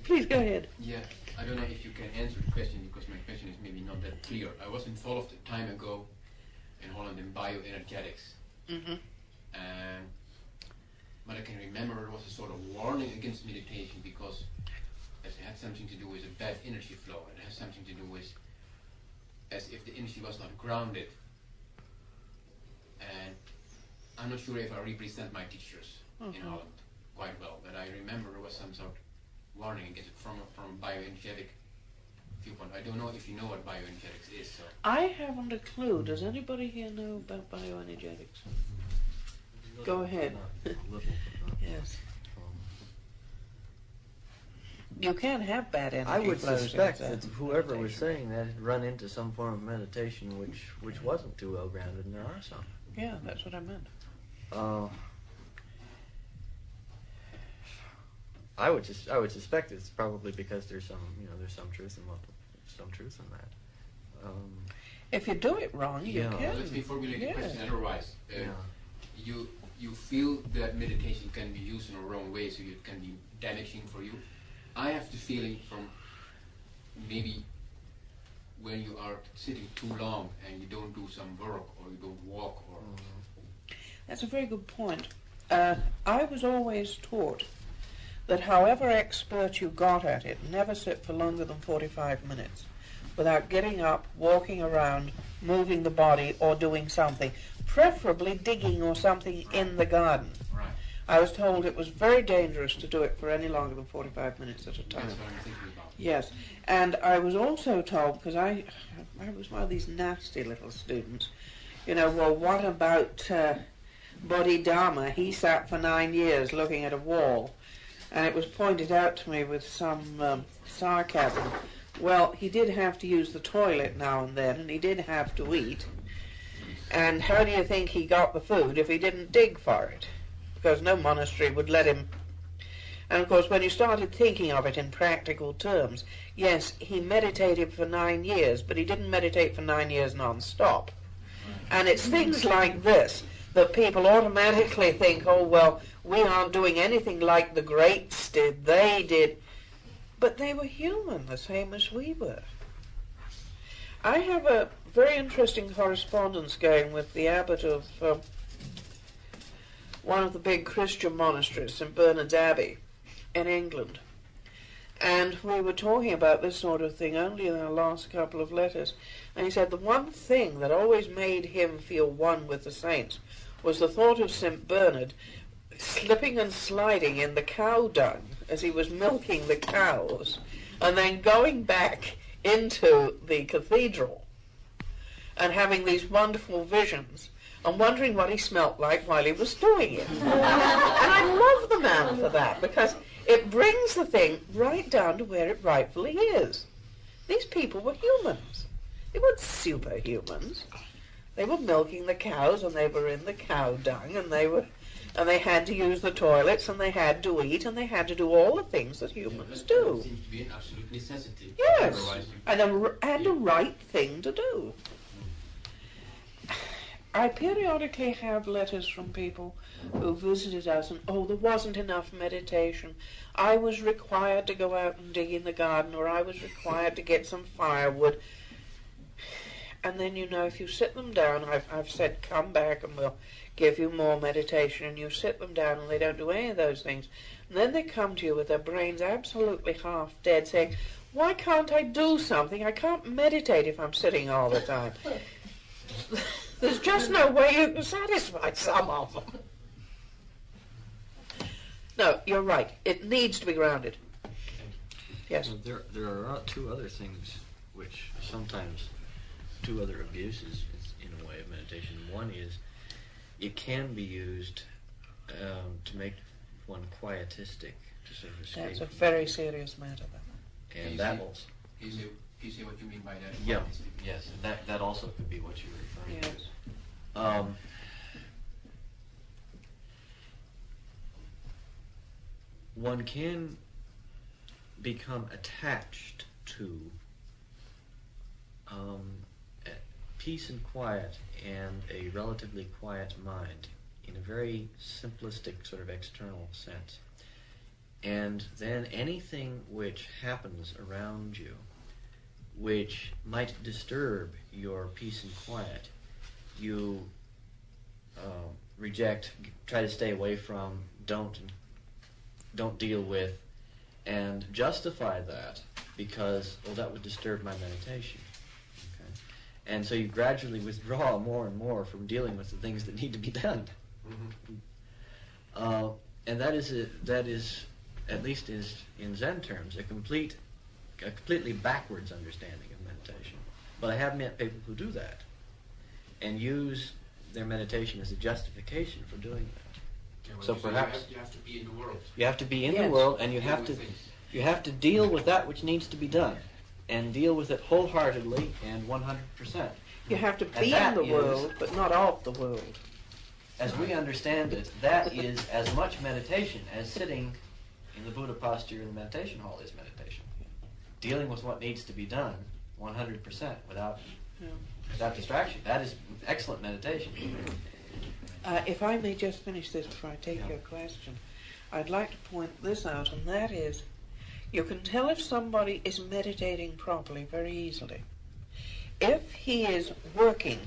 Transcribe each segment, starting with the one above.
Please go ahead. Yeah, I don't know if you can answer the question because my question is maybe not that clear. I was involved a time ago in Holland in bioenergetics. Mm-hmm. And but I can remember it was a sort of warning against meditation because it had something to do with a bad energy flow. It has something to do with as if the energy was not grounded. And I'm not sure if I represent my teachers in Holland quite well, but I remember there was some sort of warning against it from a bioenergetic viewpoint. I don't know if you know what bioenergetics is. So. I haven't a clue. Does anybody here know about bioenergetics? Go ahead. Yes. You can have bad energy. I would flows suspect inside that whoever was meditation. saying that had run into some form of meditation which wasn't too well grounded, and there are some. Yeah, that's what I meant. I would suspect it's probably because there's some truth in that. If you do it wrong, you can. Let me formulate the question otherwise. Yeah. You feel that meditation can be used in a wrong way, so it can be damaging for you. I have the feeling from maybe when you are sitting too long and you don't do some work or you don't walk or. That's a very good point. I was always taught that however expert you got at it, never sit for longer than 45 minutes without getting up, walking around, moving the body, or doing something, preferably digging or something in the garden. Right. I was told it was very dangerous to do it for any longer than 45 minutes at a time. That's what I'm thinking about. Yes, and I was also told, because I was one of these nasty little students, well, what about Bodhidharma? He sat for 9 years looking at a wall, and it was pointed out to me with some sarcasm. Well, he did have to use the toilet now and then, and he did have to eat. And how do you think he got the food if he didn't dig for it? Because no monastery would let him. And of course, when you started thinking of it in practical terms, yes, he meditated for 9 years, but he didn't meditate for 9 years non-stop. And it's things like this that people automatically think, oh, well, we aren't doing anything like the greats did, they did. But they were human, the same as we were. I have a very interesting correspondence going with the abbot of one of the big Christian monasteries, St. Bernard's Abbey in England. And we were talking about this sort of thing only in our last couple of letters. And he said the one thing that always made him feel one with the saints was the thought of St. Bernard slipping and sliding in the cow dung as he was milking the cows, and then going back into the cathedral and having these wonderful visions and wondering what he smelt like while he was doing it. And I love the man for that, because it brings the thing right down to where it rightfully is. These people were humans. They weren't superhumans. They were milking the cows, and they were in the cow dung, and they had to use the toilets, and they had to eat, and they had to do all the things that humans do. It seems to be an absolute necessity. Yes, and a right thing to do. I periodically have letters from people who visited us and, oh, there wasn't enough meditation. I was required to go out and dig in the garden, or I was required to get some firewood. And then, if you sit them down, I've said, come back and we'll give you more meditation, and you sit them down and they don't do any of those things. And then they come to you with their brains absolutely half dead, saying, why can't I do something? I can't meditate if I'm sitting all the time. There's just no way you can satisfy some of them. No, you're right. It needs to be grounded. Yes? Well, there are two other things which sometimes, two other abuses in a way of meditation. One is it can be used to make one quietistic, to sort of escape. That's a very serious matter. And that will... Can you see what you mean by that? Yeah, yes, and that also could be what you're referring Yes. to. One can become attached to peace and quiet and a relatively quiet mind in a very simplistic sort of external sense. And then anything which happens around you which might disturb your peace and quiet, you reject, try to stay away from, don't deal with, and justify that because, well, that would disturb my meditation. Okay? And so you gradually withdraw more and more from dealing with the things that need to be done. Mm-hmm. And that is, at least in Zen terms, a completely backwards understanding of meditation. But I have met people who do that and use their meditation as a justification for doing that. Yeah, well, so perhaps you have to be in the world. You have to be in the world, and you have to deal with that which needs to be done, and deal with it wholeheartedly and 100%. You have to be in the world, but not of the world. As we understand it, that is as much meditation as sitting in the Buddha posture in the meditation hall is meditation. Dealing with what needs to be done 100% without distraction. That is excellent meditation. If I may just finish this before I take your question, I'd like to point this out, and that is, you can tell if somebody is meditating properly very easily. If he is working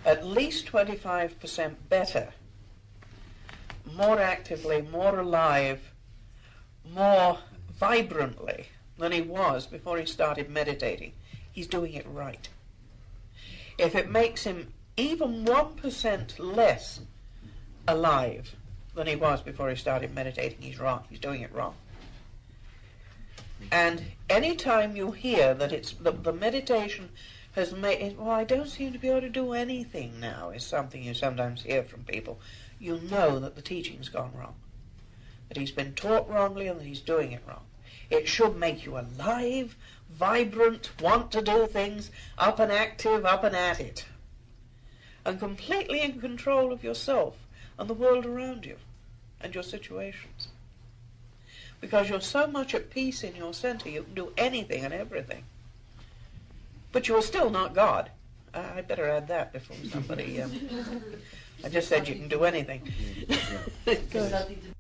at least 25% better, more actively, more alive, more vibrantly than he was before he started meditating, he's doing it right. If it makes him even 1% less alive than he was before he started meditating, he's wrong. He's doing it wrong. And any time you hear that it's the meditation has made it, well, I don't seem to be able to do anything now, is something you sometimes hear from people, you know that the teaching's gone wrong. That he's been taught wrongly and that he's doing it wrong. It should make you alive, vibrant, want to do things, up and active, up and at it. And completely in control of yourself and the world around you and your situations. Because you're so much at peace in your center, you can do anything and everything. But you're still not God. I better add that before somebody... I just said you can do anything. There's something to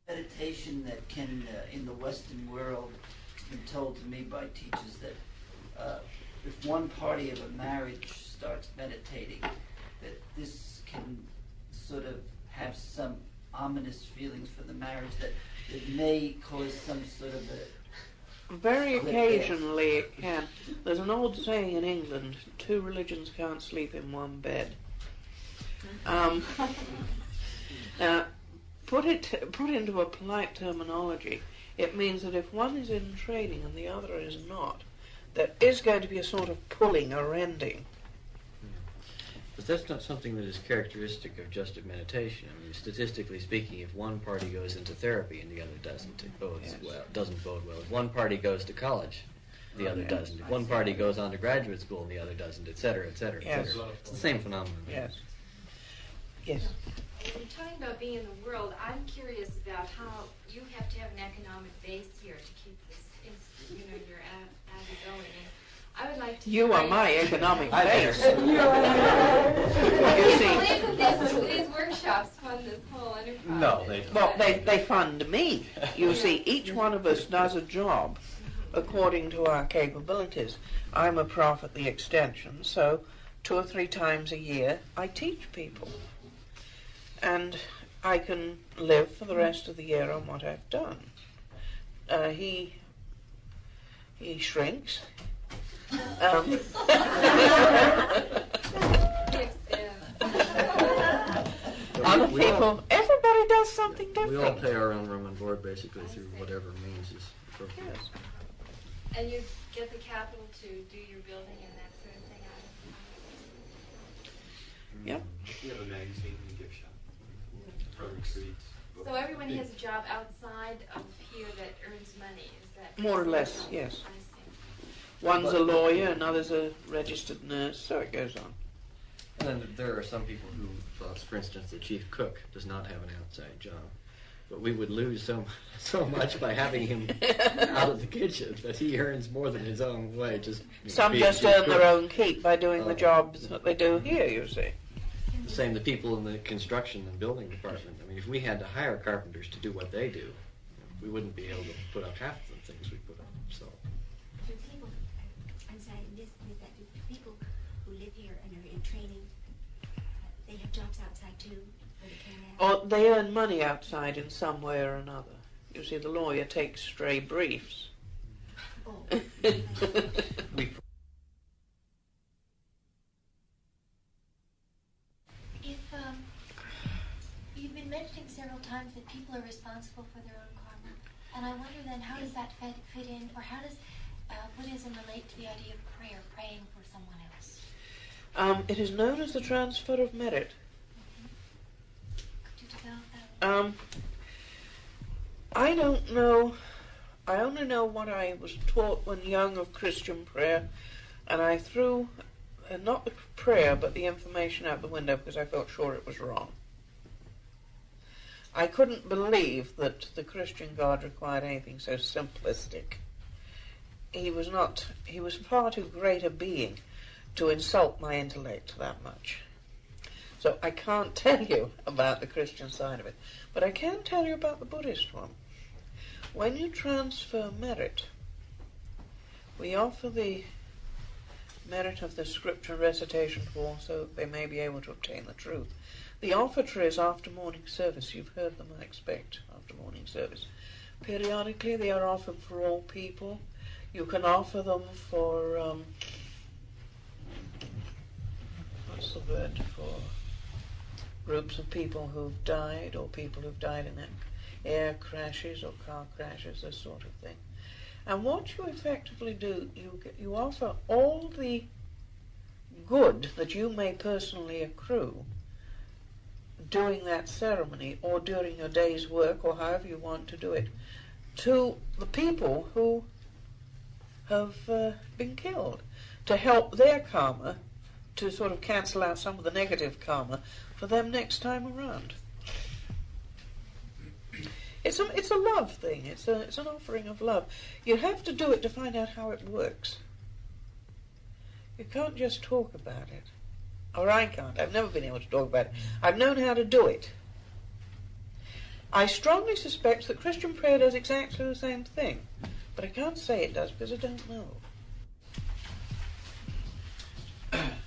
meditation that can, in the Western world, it's been told to me by teachers that if one party of a marriage starts meditating, that this can sort of have some ominous feelings for the marriage, that it may cause some sort of a... Very occasionally it can. There's an old saying in England, 2 religions can't sleep in one bed. Put into a polite terminology, it means that if one is in training and the other is not, there is going to be a sort of pulling or rending. But that's not something that is characteristic of just of meditation. I mean, statistically speaking, if one party goes into therapy and the other doesn't, it bodes well. Doesn't bode well. If one party goes to college, the other doesn't. If one party goes on to graduate school and the other doesn't, etc., etc., etc. It's the same phenomenon. Yes. Yes. When you're talking about being in the world, I'm curious about how you have to have an economic base here to keep this, your Abbey going. And I would like to. You are my economic base. I believe that these workshops fund this whole enterprise. No, they don't. Well, they fund me. You see, each one of us does a job according to our capabilities. I'm a prof at the extension, so 2 or 3 times a year I teach people. And I can live for the rest of the year on what I've done. He shrinks. Other people, everybody does something different. We all pay our own room and board basically through whatever means is appropriate. Yes. And you get the capital to do your building and that sort of thing out of Yep. We have a magazine and a gift shop for retreats. So everyone has a job outside of here that earns money, is that More or less, yes. I see. One's a lawyer, another's a registered nurse, so it goes on. And then there are some people who, well, for instance, the chief cook does not have an outside job. But we would lose so much by having him out of the kitchen that he earns more than his own wage. Some just earn their own keep by doing the jobs that they do here, you see. Can The same, the people in the construction and building department. I mean, if we had to hire carpenters to do what they do, we wouldn't be able to put up half the things we put up. So. For people, I'm sorry, that people who live here and are in training, they have jobs outside too, or they can't have. Or they earn money outside in some way or another. You see, the lawyer takes stray briefs. Oh. We You've been mentioning several times that people are responsible for their own karma, and I wonder then how does that fit in, or how does Buddhism relate to the idea of prayer, praying for someone else? It is known as the transfer of merit. Could you develop that? I don't know. I only know what I was taught when young of Christian prayer, and I threw not the prayer but the information out the window because I felt sure it was wrong. I couldn't believe that the Christian God required anything so simplistic. He was far too great a being to insult my intellect that much. So I can't tell you about the Christian side of it, but I can tell you about the Buddhist one. When you transfer merit, we offer the merit of the scripture recitation for so they may be able to obtain the truth. The offertories after morning service, you've heard them, I expect, after morning service. Periodically they are offered for all people. You can offer them for, what's the word for groups of people who've died, or people who've died in air crashes or car crashes, this sort of thing. And what you effectively do, you offer all the good that you may personally accrue doing that ceremony or during your day's work or however you want to do it to the people who have been killed, to help their karma, to sort of cancel out some of the negative karma for them next time around. It's a love thing. It's an offering of love. You have to do it to find out how it works. You can't just talk about it. Or I can't. I've never been able to talk about it. I've known how to do it. I strongly suspect that Christian prayer does exactly the same thing. But I can't say it does because I don't know.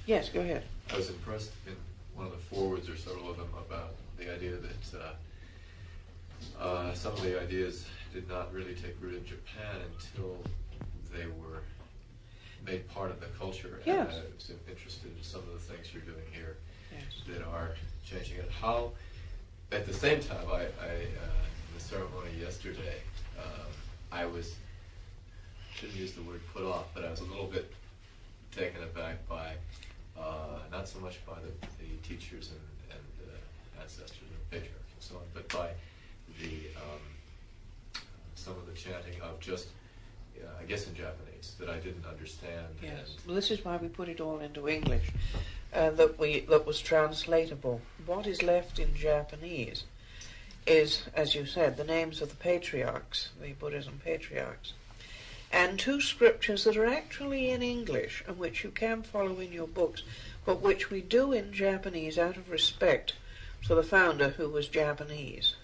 Yes, go ahead. I was impressed in one of the forwards, or several of them, about the idea that some of the ideas did not really take root in Japan until they were made part of the culture. Yes. And I was interested in some of the things you're doing here Yes. that are changing it. How, at the same time, I in the ceremony yesterday, I shouldn't use the word put off, but I was a little bit taken aback by, not so much by the teachers and ancestors and patriarchs and so on, but by the some of the chanting of just, I guess in Japanese, that I didn't understand. Yes. Well, this is why we put it all into English, that was translatable. What is left in Japanese is, as you said, the names of the patriarchs, the Buddhism patriarchs, and two scriptures that are actually in English and which you can follow in your books, but which we do in Japanese out of respect for the founder who was Japanese.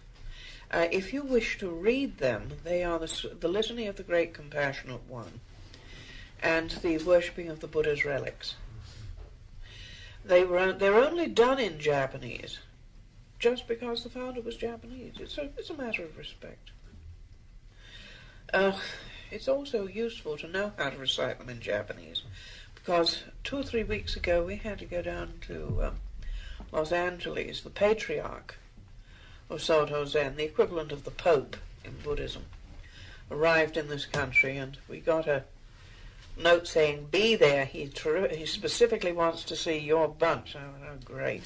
If you wish to read them, they are the Litany of the Great Compassionate One and the Worshipping of the Buddha's Relics. They're only done in Japanese just because the founder was Japanese. It's a matter of respect. It's also useful to know how to recite them in Japanese, because 2 or 3 weeks ago we had to go down to Los Angeles. The patriarch of Soto Zen, the equivalent of the Pope in Buddhism, arrived in this country, and we got a note saying, "Be there. He specifically wants to see your bunch." Oh, great.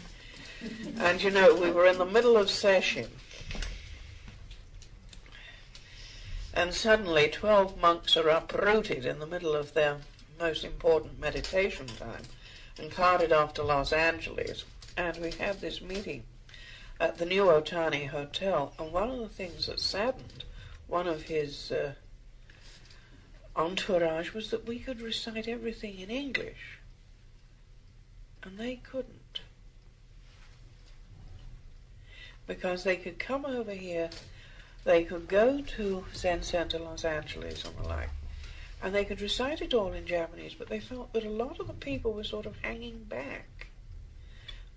And you know, we were in the middle of session, and suddenly 12 monks are uprooted in the middle of their most important meditation time and carted off to Los Angeles. And we had this meeting at the New Otani Hotel, and one of the things that saddened one of his entourage was that we could recite everything in English, and they couldn't. because they could come over here, they could go to Zen Center Los Angeles and the like, and they could recite it all in Japanese, but they felt that a lot of the people were sort of hanging back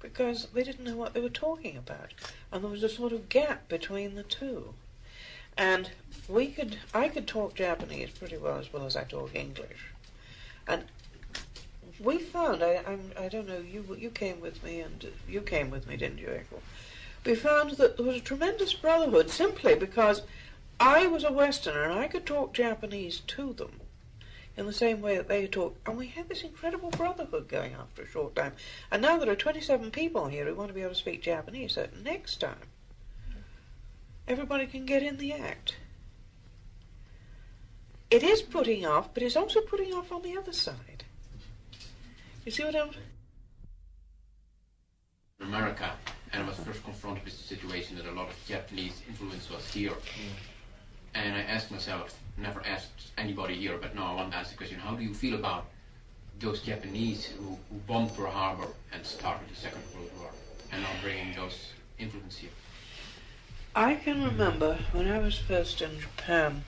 because they didn't know what they were talking about, and there was a sort of gap between the two. And I could talk Japanese pretty well as I talk English, and we found, I don't know, you came with me, and you came with me, didn't you, Ethel? We found that there was a tremendous brotherhood simply because I was a Westerner and I could talk Japanese to them in the same way that they talk, and we had this incredible brotherhood going after a short time. And now there are 27 people here who want to be able to speak Japanese, so next time everybody can get in the act. It is putting off, but it's also putting off on the other side. You see what I'm... In America, and I was first confronted with the situation that a lot of Japanese influence was here. And I asked myself, never asked anybody here, but now I want to ask the question, how do you feel about those Japanese who bombed Pearl Harbor and started the Second World War, and now bringing those influence here? I can remember when I was first in Japan,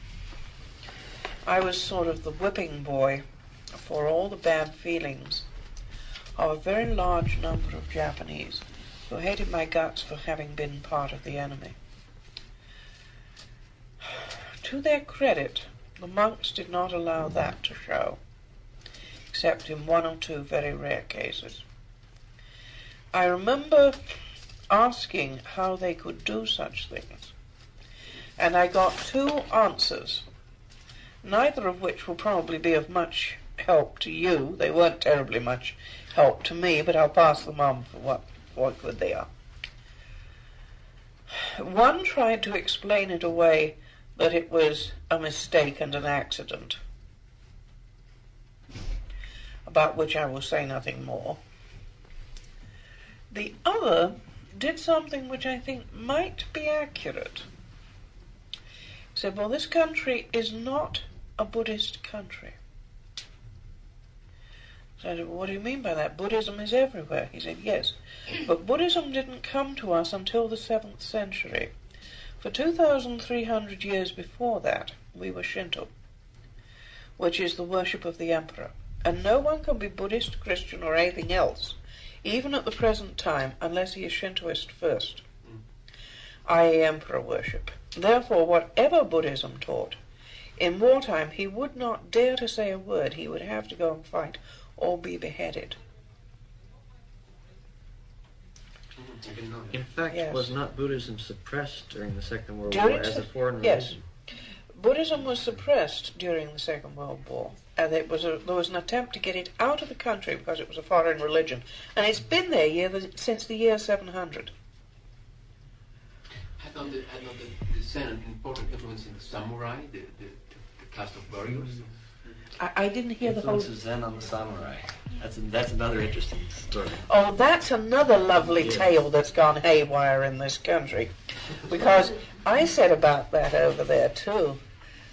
I was sort of the whipping boy for all the bad feelings of a very large number of Japanese who hated my guts for having been part of the enemy. To their credit, the monks did not allow that to show, except in one or two very rare cases. I remember asking how they could do such things, and I got two answers, neither of which will probably be of much help to you. They weren't terribly much help to me, but I'll pass them on for what good they are. One tried to explain it away that it was a mistake and an accident, about which I will say nothing more. The other did something which I think might be accurate. He said, well, this country is not a Buddhist country. So I said, well, what do you mean by that? Buddhism is everywhere. He said, yes, but Buddhism didn't come to us until the 7th century. For 2,300 years before that, we were Shinto, which is the worship of the emperor. And no one can be Buddhist, Christian, or anything else, even at the present time, unless he is Shintoist first, i.e. emperor worship. Therefore, whatever Buddhism taught, in wartime he would not dare to say a word. He would have to go and fight or be beheaded. In fact, Yes. was not Buddhism suppressed during the Second World During War as a foreign yes. religion? Buddhism was suppressed during the Second World War, and there was an attempt to get it out of the country because it was a foreign religion, and it's been there since the year 700. Had not the Zen an important influence in the samurai, the caste of warriors? I didn't hear the whole... Influence of Zen on the samurai. That's another interesting story. Oh, that's another lovely Yes. tale that's gone haywire in this country, because I said about that over there too,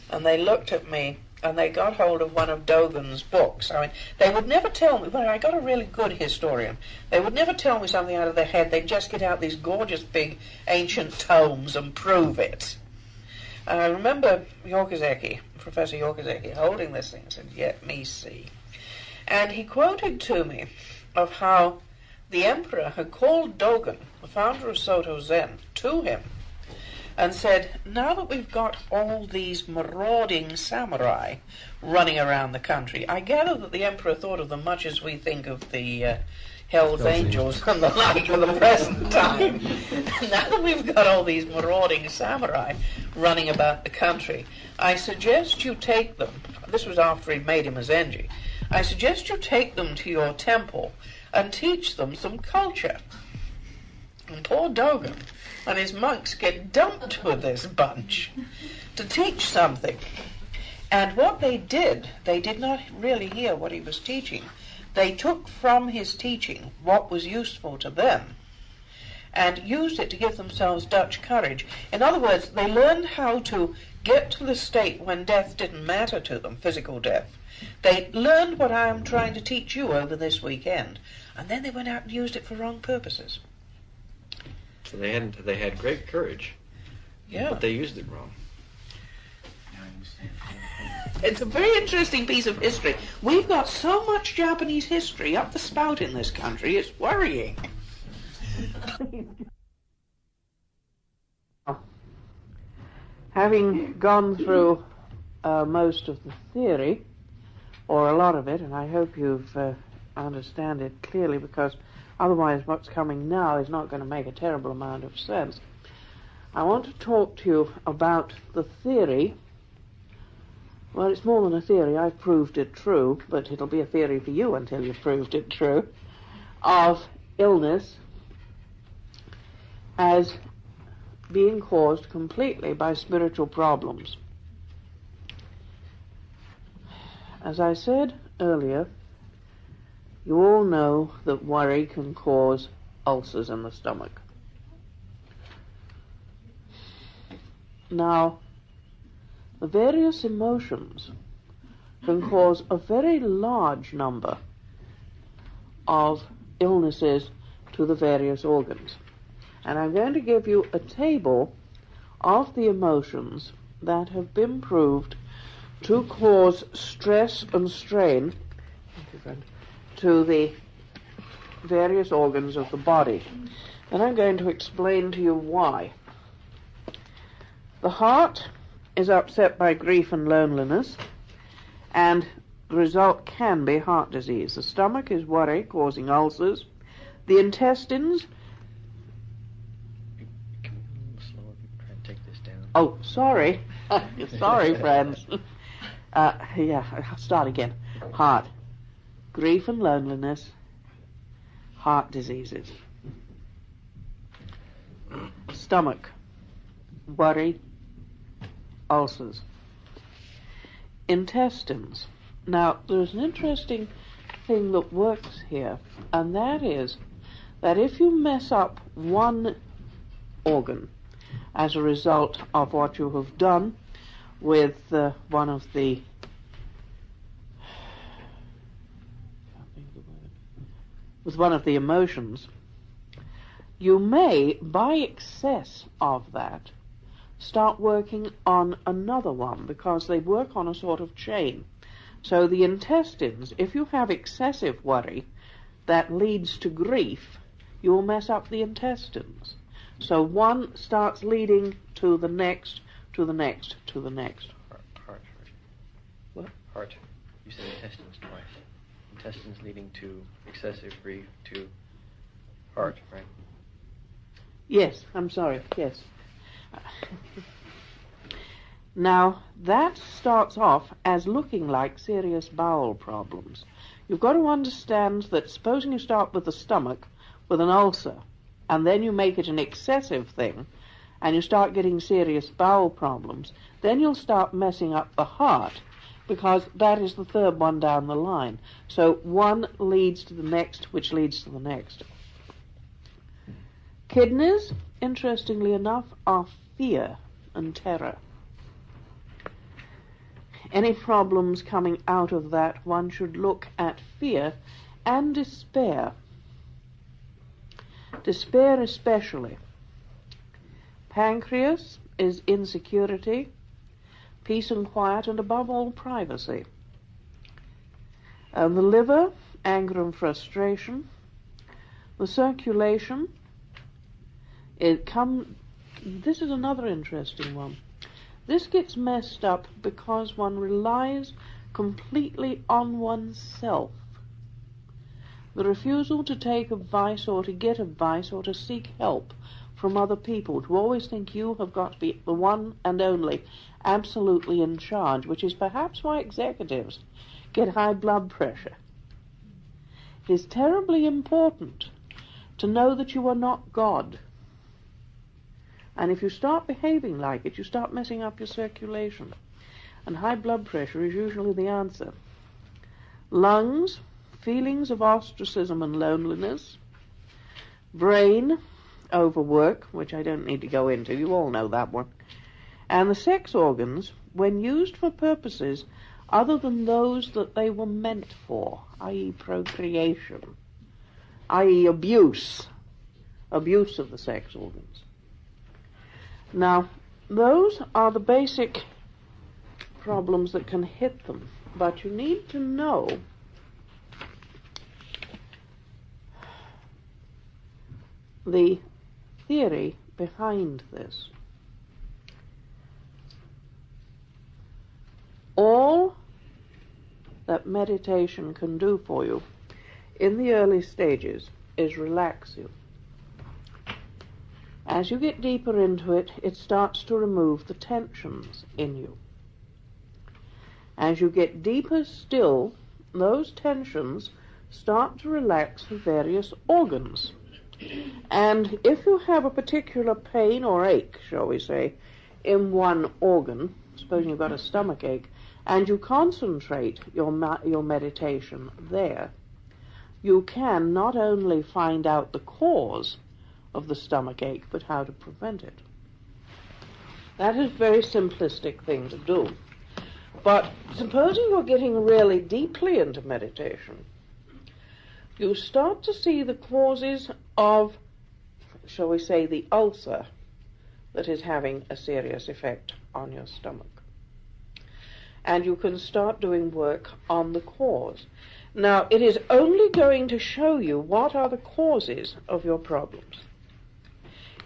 and they looked at me and they got hold of one of Dogen's books. I mean, they would never tell me, well, I got a really good historian, they would never tell me something out of their head. They'd just get out these gorgeous big ancient tomes and prove it. And I remember Professor Yorkozeki, holding this thing and said, "Let me see." And he quoted to me of how the emperor had called Dogen, the founder of Soto Zen, to him and said, now that we've got all these marauding samurai running around the country, I gather that the emperor thought of them much as we think of the Hell's Angels and the like of the present time. Now that we've got all these marauding samurai running about the country, I suggest you take them, this was after he'd made him a Zenji, I suggest you take them to your temple and teach them some culture. And poor Dogen and his monks get dumped with this bunch to teach something. And what they did not really hear what he was teaching. They took from his teaching what was useful to them and used it to give themselves Dutch courage. In other words, they learned how to get to the state when death didn't matter to them, physical death. They learned what I am trying to teach you over this weekend, and then they went out and used it for wrong purposes. So they had great courage, Yeah. but they used it wrong. Now I understand. It's a very interesting piece of history. We've got so much Japanese history up the spout in this country, it's worrying. Having gone through most of the theory, or a lot of it, and I hope you've understand it clearly, because otherwise what's coming now is not going to make a terrible amount of sense. I want to talk to you about the theory. Well, it's more than a theory. I've proved it true, but it'll be a theory for you until you've proved it true, of illness as being caused completely by spiritual problems. As I said earlier, you all know that worry can cause ulcers in the stomach. Now, the various emotions can cause a very large number of illnesses to the various organs. And I'm going to give you a table of the emotions that have been proved to cause stress and strain to the various organs of the body. And I'm going to explain to you why. The heart is upset by grief and loneliness, and the result can be heart disease. The stomach is worry, causing ulcers. The intestines... Can we go a little slower? Try and take this down. Oh, sorry. Sorry, friends. Yeah, I'll start again. Heart. Grief and loneliness. Heart diseases. Stomach. Worry. Ulcers. Intestines. Now, there's an interesting thing that works here, and that is that if you mess up one organ as a result of what you have done with one of the emotions, you may, by excess of that, start working on another one, because they work on a sort of chain. So the intestines, if you have excessive worry that leads to grief, you will mess up the intestines. So one starts leading to the next, to the next, to the next. Heart. What? Heart. You said intestines twice. Intestines leading to excessive grief to heart, right? Yes, I'm sorry, yes. Now, that starts off as looking like serious bowel problems. You've got to understand that supposing you start with the stomach with an ulcer, and then you make it an excessive thing, and you start getting serious bowel problems, then you'll start messing up the heart, because that is the third one down the line. So one leads to the next, which leads to the next. Kidneys, interestingly enough, are fear and terror. Any problems coming out of that, one should look at fear and despair. Despair especially. Pancreas is insecurity, peace and quiet, and above all, privacy. And the liver, anger and frustration. The circulation, this is another interesting one. This gets messed up because one relies completely on oneself. The refusal to take advice or to get advice or to seek help from other people, to always think you have got to be the one and only absolutely in charge, which is perhaps why executives get high blood pressure. It is terribly important to know that you are not God. And if you start behaving like it, you start messing up your circulation. And high blood pressure is usually the answer. Lungs, feelings of ostracism and loneliness. Brain, overwork, which I don't need to go into, you all know that one. And the sex organs, when used for purposes other than those that they were meant for, i.e. procreation, i.e. abuse, abuse of the sex organs. Now, those are the basic problems that can hit them, but you need to know the theory behind this. All that meditation can do for you in the early stages is relax you. As you get deeper into it, it starts to remove the tensions in you. As you get deeper still, those tensions start to relax the various organs. And if you have a particular pain or ache, shall we say, in one organ, supposing you've got a stomach ache, and you concentrate your meditation there, you can not only find out the cause of the stomach ache, but how to prevent it. That is a very simplistic thing to do. But supposing you're getting really deeply into meditation, you start to see the causes of, shall we say, the ulcer that is having a serious effect on your stomach. And you can start doing work on the cause. Now, it is only going to show you what are the causes of your problems.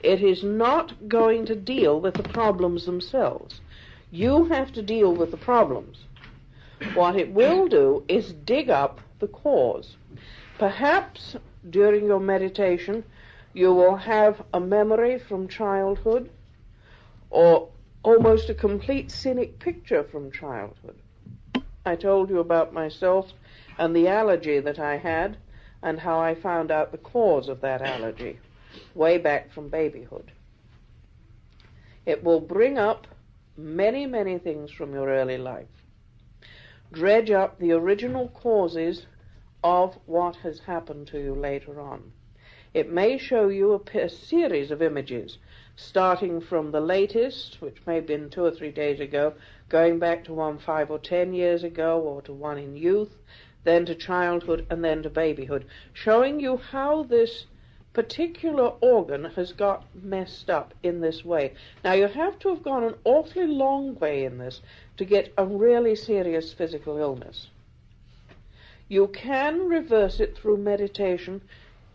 It is not going to deal with the problems themselves. You have to deal with the problems. What it will do is dig up the cause. Perhaps during your meditation you will have a memory from childhood or almost a complete scenic picture from childhood. I told you about myself and the allergy that I had and how I found out the cause of that allergy way back from babyhood. It will bring up many, many things from your early life. Dredge up the original causes of what has happened to you later on. It may show you a series of images, starting from the latest, which may have been 2 or 3 days ago, going back to one 5 or 10 years ago, or to one in youth, then to childhood, and then to babyhood, showing you how this particular organ has got messed up in this way. Now, you have to have gone an awfully long way in this to get a really serious physical illness. You can reverse it through meditation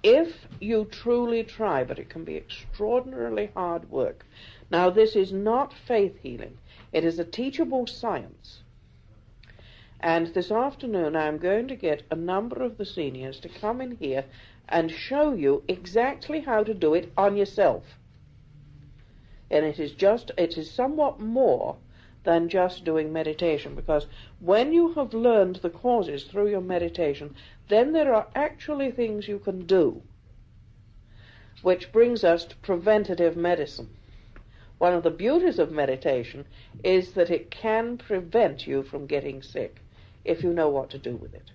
if you truly try, but it can be extraordinarily hard work. Now, this is not faith healing. It is a teachable science. And this afternoon I'm going to get a number of the seniors to come in here and show you exactly how to do it on yourself. And it is somewhat more than just doing meditation, because when you have learned the causes through your meditation, then there are actually things you can do, which brings us to preventative medicine. One of the beauties of meditation is that it can prevent you from getting sick if you know what to do with it.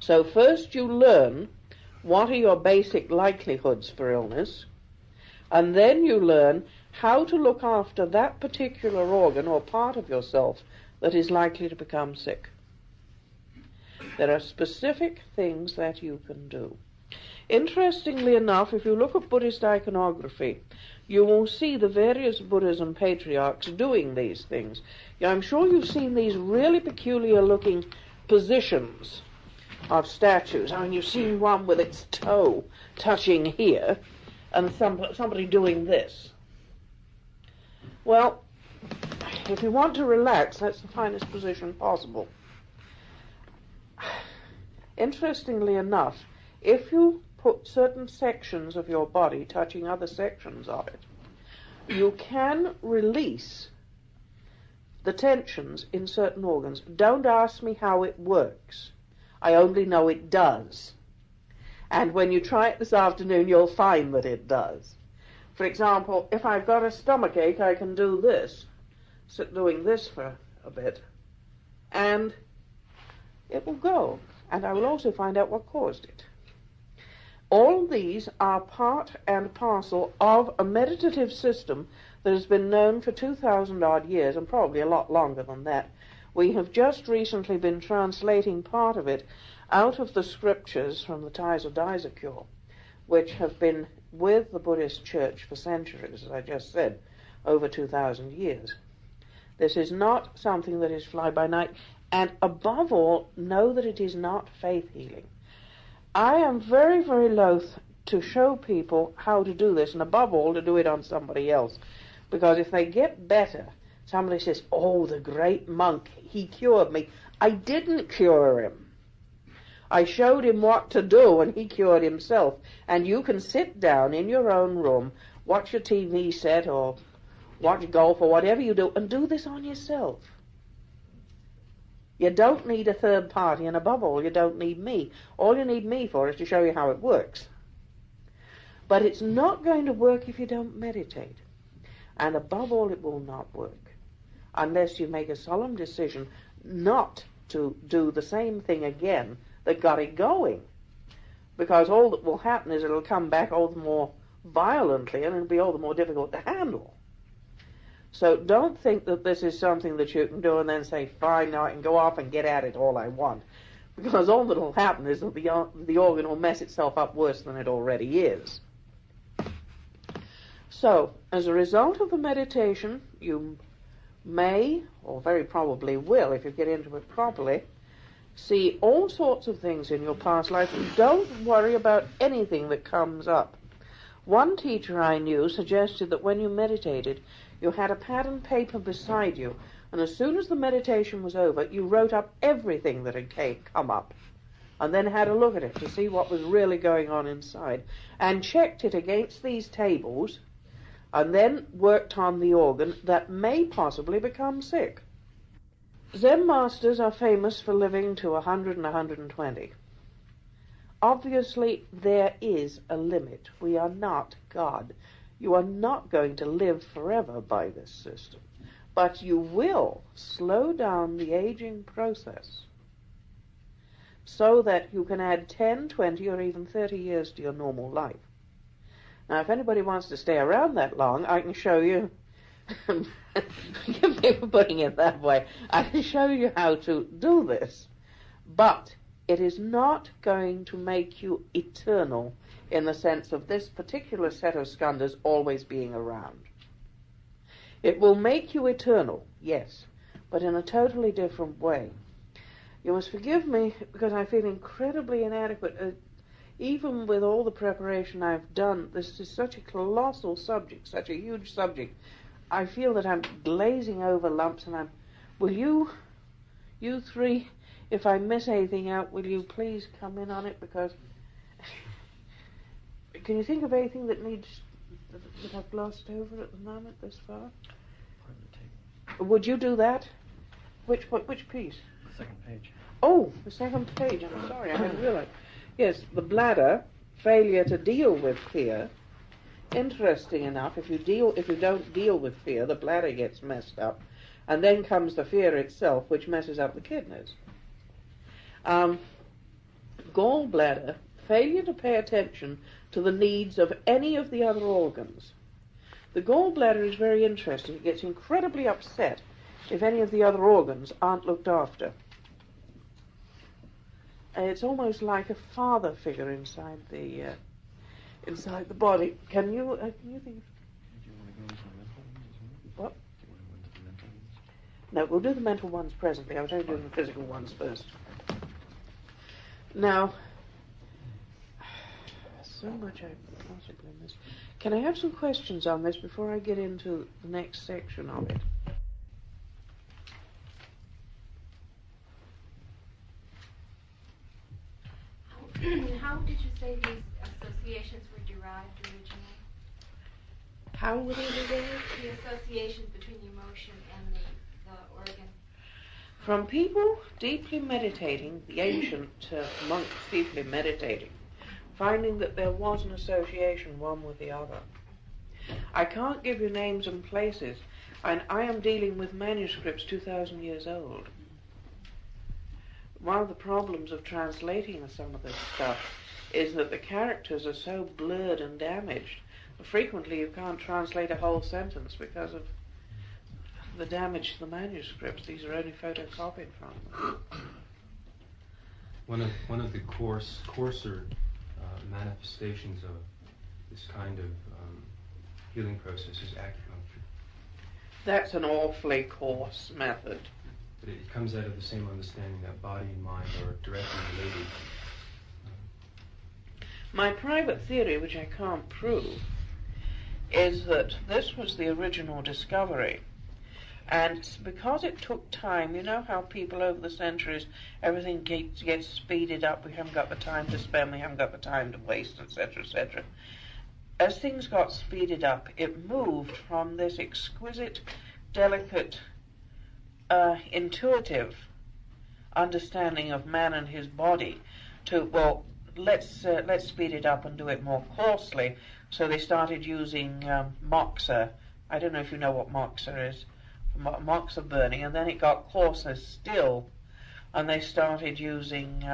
So first you learn what are your basic likelihoods for illness, and then you learn how to look after that particular organ or part of yourself that is likely to become sick. There are specific things that you can do. Interestingly enough, if you look at Buddhist iconography, you will see the various Buddhas and patriarchs doing these things. I'm sure you've seen these really peculiar looking positions of statues. I mean, you've seen one with its toe touching here and somebody doing this. Well, if you want to relax, that's the finest position possible. Interestingly enough, if you put certain sections of your body touching other sections of it, you can release the tensions in certain organs. Don't ask me how it works. I only know it does. And when you try it this afternoon, you'll find that it does. For example, if I've got a stomach ache, I can do this, doing this for a bit, and it will go. And I will also find out what caused it. All these are part and parcel of a meditative system that has been known for 2,000 odd years, and probably a lot longer than that. We have just recently been translating part of it out of the scriptures from the Taizé Daisakyo. which have been with the Buddhist church for centuries, as I just said, over 2,000 years. This is not something that is fly by night, and above all, know that it is not faith healing. I am very, very loath to show people how to do this, and above all, to do it on somebody else. Because if they get better, somebody says, "Oh, the great monk, he cured me." I didn't cure him. I showed him what to do, and he cured himself. And you can sit down in your own room, watch your TV set, or watch golf, or whatever you do, and do this on yourself. You don't need a third party, and above all, you don't need me. All you need me for is to show you how it works. But it's not going to work if you don't meditate. And above all, it will not work unless you make a solemn decision not to do the same thing again that got it going. Because all that will happen is it'll come back all the more violently, and it'll be all the more difficult to handle. So don't think that this is something that you can do and then say, "Fine, now I can go off and get at it all I want." Because all that will happen is that the organ will mess itself up worse than it already is. So, as a result of the meditation, you may, or very probably will, if you get into it properly, see all sorts of things in your past life. Don't worry about anything that comes up. One teacher I knew suggested that when you meditated, you had a pad and paper beside you, and as soon as the meditation was over, you wrote up everything that had come up, and then had a look at it to see what was really going on inside, and checked it against these tables, and then worked on the organ that may possibly become sick. Zen masters are famous for living to 100 and 120. Obviously, there is a limit. We are not God. You are not going to live forever by this system. But you will slow down the aging process so that you can add 10, 20, or even 30 years to your normal life. Now, if anybody wants to stay around that long, I can show you, forgive me for putting it that way, I can show you how to do this. But it is not going to make you eternal in the sense of this particular set of skandhas always being around. It will make you eternal, yes, but in a totally different way. You must forgive me because I feel incredibly inadequate. Even with all the preparation I've done, this is such a colossal subject, such a huge subject. I feel that I'm glazing over lumps, and will you three, if I miss anything out, will you please come in on it? Because can you think of anything that I've glossed over at the moment this far? Would you do that? Which piece? The second page. Oh, the second page. I'm sorry, I hadn't realized. Yes, the bladder, failure to deal with fear. Interesting enough, if you don't deal with fear, the bladder gets messed up, and then comes the fear itself, which messes up the kidneys. Gallbladder, failure to pay attention to the needs of any of the other organs. The gallbladder is very interesting. It gets incredibly upset if any of the other organs aren't looked after. It's almost like a father figure inside the body. Can you think? Did you want to go into the mental ones as well? What? Do you want to go into the mental ones? No, we'll do the mental ones presently. I was only doing the physical ones first. Now, so much I possibly missed. Can I have some questions on this before I get into the next section of it? How did you say these associations were derived originally? How were they derived? The associations between the emotion and the organ. From people deeply meditating, the ancient monks deeply meditating, finding that there was an association one with the other. I can't give you names and places, and I am dealing with manuscripts 2,000 years old. One of the problems of translating some of this stuff is that the characters are so blurred and damaged. Frequently you can't translate a whole sentence because of the damage to the manuscripts. These are only photocopied from them. One of the coarser manifestations of this kind of healing process is acupuncture. That's an awfully coarse method. But it comes out of the same understanding that body and mind are directly related. My private theory, which I can't prove, is that this was the original discovery. And because it took time, you know how people over the centuries, everything gets speeded up, we haven't got the time to spend, we haven't got the time to waste, etc., etc. As things got speeded up, it moved from this exquisite, delicate, intuitive understanding of man and his body to, well, let's speed it up and do it more coarsely. So they started using moxa. I don't know if you know what moxa is. Moxa burning, and then it got coarser still, and they started using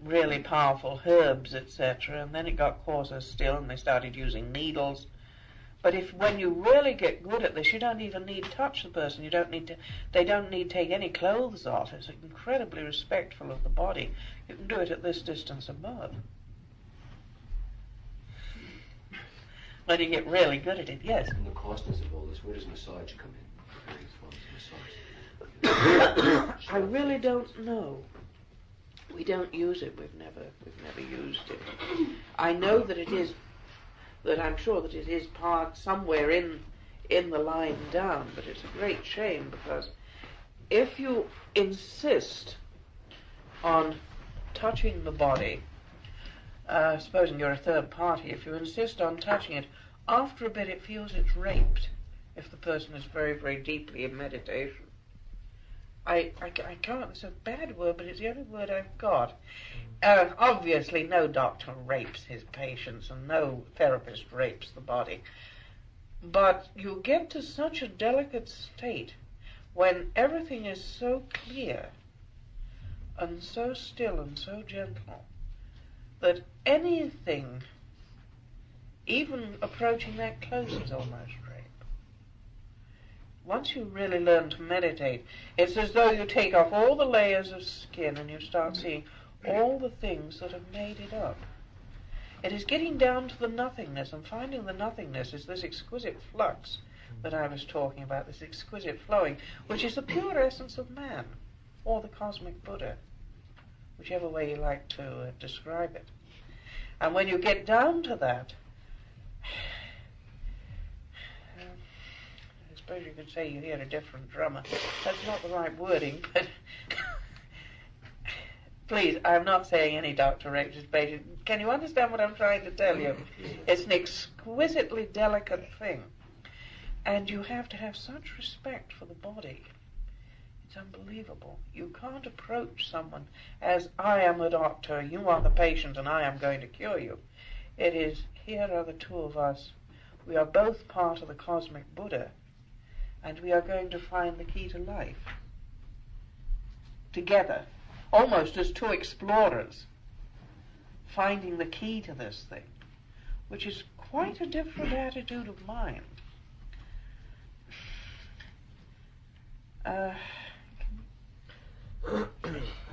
really powerful herbs, etc., and then it got coarser still, and they started using needles. But when you really get good at this, you don't even need to touch the person. They don't need to take any clothes off. It's incredibly respectful of the body. You can do it at this distance above. When you get really good at it, yes. And the costness of all this, where does massage come in? Various forms of massage. I really don't know. We don't use it. We've never used it. I know that it is. That I'm sure that it is part somewhere in the line down. But it's a great shame because if you insist on touching the body, supposing you're a third party, if you insist on touching it, after a bit it feels it's raped if the person is very, very deeply in meditation. I can't, it's a bad word, but it's the only word I've got. Obviously no doctor rapes his patients and no therapist rapes the body. But you get to such a delicate state when everything is so clear and so still and so gentle that anything, even approaching that close, is almost rape. Once you really learn to meditate, it's as though you take off all the layers of skin and you start seeing all the things that have made it up. It is getting down to the nothingness, and finding the nothingness is this exquisite flux that I was talking about, this exquisite flowing, which is the pure essence of man, or the cosmic Buddha, whichever way you like to describe it. And when you get down to that, I suppose you could say you hear a different drummer. That's not the right wording, but please, I'm not saying any doctor rapes his patient. Can you understand what I'm trying to tell you? It's an exquisitely delicate thing. And you have to have such respect for the body. It's unbelievable. You can't approach someone as, I am a doctor, you are the patient, and I am going to cure you. It is, here are the two of us. We are both part of the cosmic Buddha, and we are going to find the key to life. Together, almost as two explorers, finding the key to this thing, which is quite a different attitude of mind. I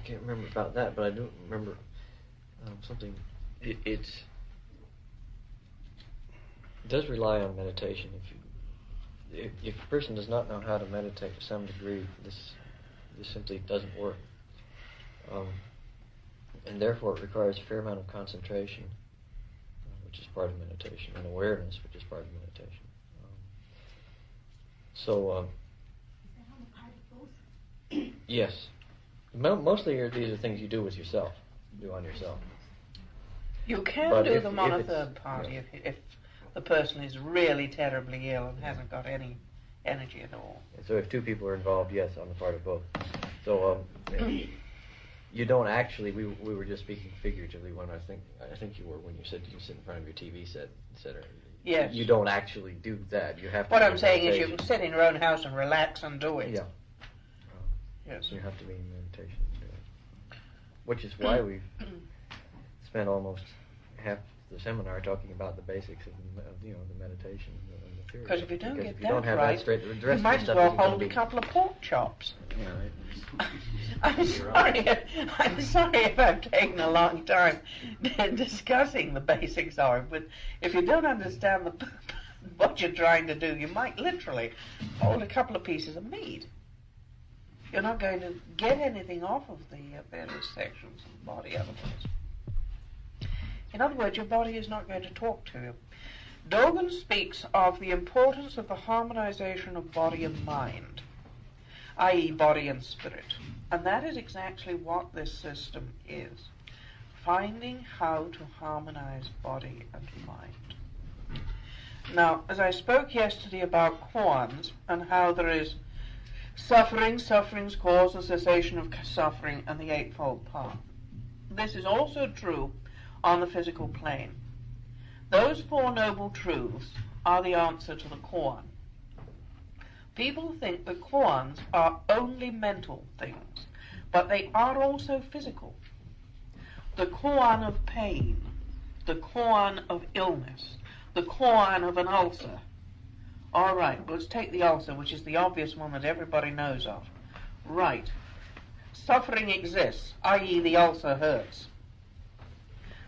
can't remember about that, but I do remember something. It does rely on meditation. If a person does not know how to meditate to some degree, this simply doesn't work, and therefore it requires a fair amount of concentration, which is part of meditation, and awareness, which is part of meditation. Yes. Mostly these are things you do with yourself, do on yourself. You can do them on a third party if the person is really terribly ill and hasn't got any energy at all. So if two people are involved, yes, on the part of both. So you don't actually, we were just speaking figuratively when I think you were, when you said you sit in front of your TV set, etc. Yes. You don't actually do that. You have to. What I'm saying is you can sit in your own house and relax and do it. Yeah. Yes. You have to be in meditation to do it. Which is why we've spent almost half the seminar talking about the basics of the meditation and the theory. Because if you don't get that right, straight, the rest you might of as the well stuff hold a couple of pork chops. I'm sorry if I've taken a long time discussing the basics of it, but if you don't understand what you're trying to do, you might literally hold a couple of pieces of meat. You're not going to get anything off of the various sections of the body otherwise. In other words, your body is not going to talk to you. Dogen speaks of the importance of the harmonization of body and mind, i.e. body and spirit. And that is exactly what this system is. Finding how to harmonize body and mind. Now, as I spoke yesterday about koans and how there is suffering, suffering's cause, the cessation of suffering, and the Eightfold Path. This is also true on the physical plane. Those Four Noble Truths are the answer to the koan. People think that koans are only mental things, but they are also physical. The koan of pain, the koan of illness, the koan of an ulcer. All right, let's take the ulcer, which is the obvious one that everybody knows of. Right. Suffering exists, i.e. the ulcer hurts.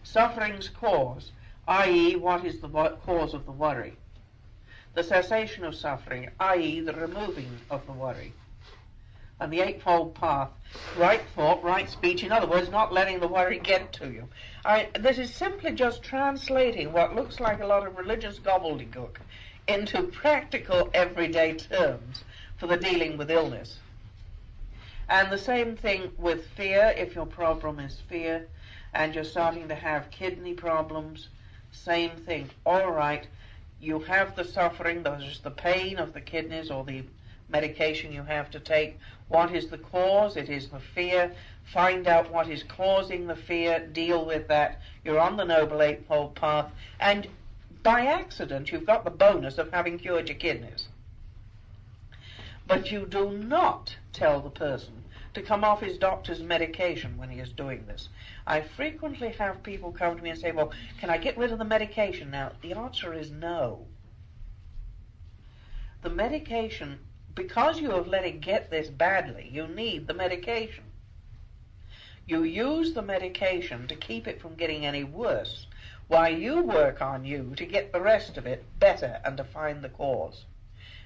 Suffering's cause, i.e. what is the cause of the worry. The cessation of suffering, i.e. the removing of the worry. And the Eightfold Path, right thought, right speech, in other words, not letting the worry get to you. This is simply just translating what looks like a lot of religious gobbledygook into practical everyday terms for the dealing with illness. And the same thing with fear, if your problem is fear, and you're starting to have kidney problems, same thing. All right, you have the suffering, there's the pain of the kidneys or the medication you have to take. What is the cause? It is the fear. Find out what is causing the fear, deal with that. You're on the Noble Eightfold Path, and by accident you've got the bonus of having cured your kidneys. But you do not tell the person to come off his doctor's medication when he is doing this. I frequently have people come to me and say, well, can I get rid of the medication now? The answer is no. The medication, because you have let it get this badly, you need the medication. You use the medication to keep it from getting any worse, while you work on you to get the rest of it better and to find the cause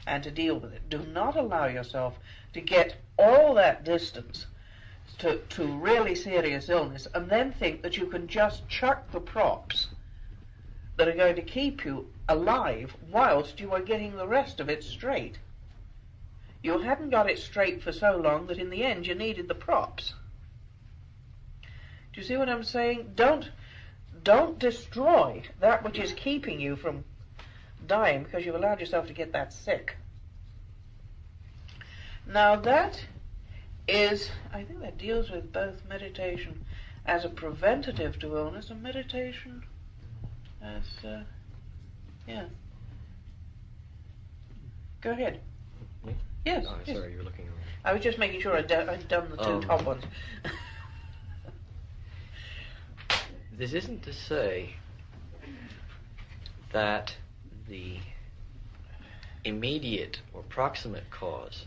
and to deal with it. Do not allow yourself to get all that distance to really serious illness and then think that you can just chuck the props that are going to keep you alive whilst you are getting the rest of it straight. You hadn't got it straight for so long that in the end you needed the props. Do you see what I'm saying? Don't destroy that which is keeping you from dying because you've allowed yourself to get that sick. Now that is, I think that deals with both meditation as a preventative to illness and meditation as, yeah. Go ahead. Me? Yes. Oh, yes. sorry, you were looking around. I was just making sure I'd done the two top ones. This isn't to say that the immediate or proximate cause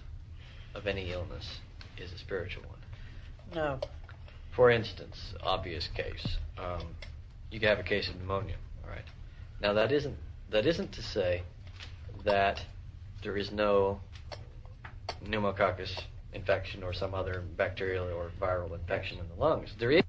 of any illness is a spiritual one. No. For instance, obvious case, you could have a case of pneumonia. All right. Now that isn't to say that there is no pneumococcus infection or some other bacterial or viral infection in the lungs. There is.